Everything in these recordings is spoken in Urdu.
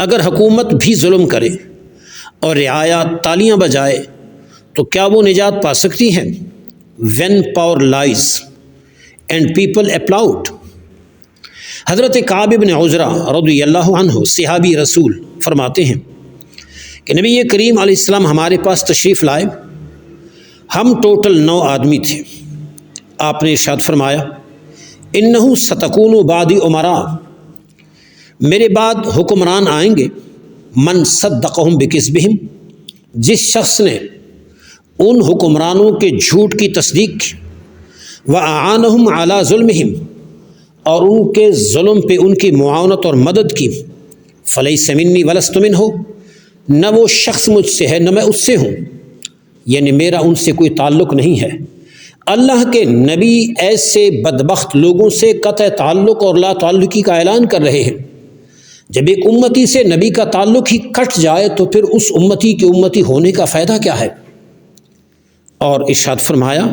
اگر حکومت بھی ظلم کرے اور رعایا تالیاں بجائے تو کیا وہ نجات پا سکتی ہیں؟ When power lies and people applaud. حضرت کعب بن عجرہ رضی اللہ عنہ صحابی رسول فرماتے ہیں کہ نبی کریم علیہ السلام ہمارے پاس تشریف لائے، ہم ٹوٹل 9 آدمی تھے۔ آپ نے ارشاد فرمایا انہو ستکون بعدی امراء، میرے بعد حکمران آئیں گے، من صدقہم بکذبہم، جس شخص نے ان حکمرانوں کے جھوٹ کی تصدیق کی، وَأَعَانَهُمْ عَلَى ظُلْمِهِمْ، اور ان کے ظلم پہ ان کی معاونت اور مدد کی، فَلَيْسَ مِنِّي وَلَسْتُ مِنْهُ، نہ وہ شخص مجھ سے ہے نہ میں اس سے ہوں، یعنی میرا ان سے کوئی تعلق نہیں ہے۔ اللہ کے نبی ایسے بدبخت لوگوں سے قطع تعلق اور لا تعلقی کا اعلان کر رہے ہیں۔ جب ایک امتی سے نبی کا تعلق ہی کٹ جائے تو پھر اس امتی کے امتی ہونے کا فائدہ کیا ہے؟ اور ارشاد فرمایا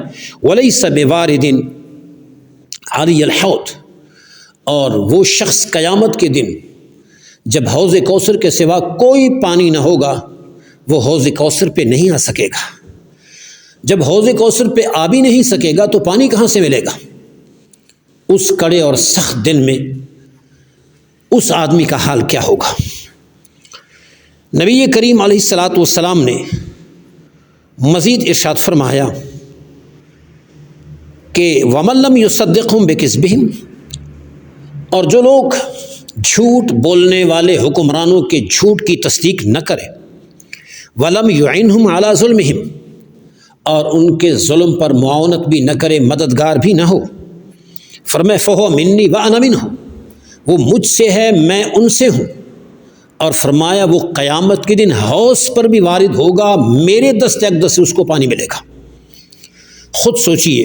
وَلَيْسَ بِوَارِدٍ عَلِيَ الْحَوْضِ، اور وہ شخص قیامت کے دن جب حوض کوثر کے سوا کوئی پانی نہ ہوگا وہ حوض کوثر پہ نہیں آ سکے گا۔ جب حوض کوثر پہ آ بھی نہیں سکے گا تو پانی کہاں سے ملے گا؟ اس کڑے اور سخت دن میں اس آدمی کا حال کیا ہوگا؟ نبی کریم علیہ الصلاۃ والسلام نے مزید ارشاد فرمایا کہ وَمَن لَّمْ يُصَدِّقْهُمْ بِكِذْبِهِمْ، اور جو لوگ جھوٹ بولنے والے حکمرانوں کے جھوٹ کی تصدیق نہ کرے، وَلَمْ يُعِنْهُمْ عَلَى ظُلْمِهِمْ، اور ان کے ظلم پر معاونت بھی نہ کرے، مددگار بھی نہ ہو، فرمائے فَهُوَ مِنِّي وَأَنَا مِنْهُ، وہ مجھ سے ہے میں ان سے ہوں، اور فرمایا وہ قیامت کے دن حوض پر بھی وارد ہوگا، میرے دست اقدس سے اس کو پانی ملے گا۔ خود سوچئے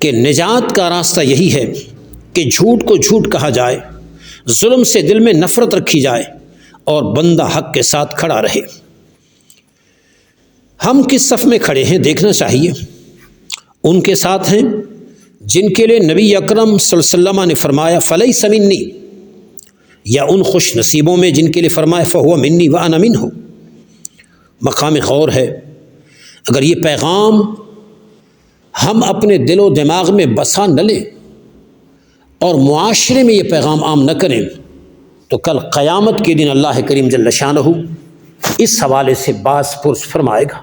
کہ نجات کا راستہ یہی ہے کہ جھوٹ کو جھوٹ کہا جائے، ظلم سے دل میں نفرت رکھی جائے اور بندہ حق کے ساتھ کھڑا رہے۔ ہم کس صف میں کھڑے ہیں دیکھنا چاہیے۔ ان کے ساتھ ہیں جن کے لیے نبی اکرم صلی اللہ علیہ وسلم نے فرمایا فَلَيْسَ مِنِّي، یا ان خوش نصیبوں میں جن کے لیے فرمایا فَهُوَ مِنِّي وَأَنَا مِنْهُ۔ مقام غور ہے، اگر یہ پیغام ہم اپنے دل و دماغ میں بسا نہ لیں اور معاشرے میں یہ پیغام عام نہ کریں تو کل قیامت کے دن اللہ کریم جل شانہ اس حوالے سے باز پرس فرمائے گا۔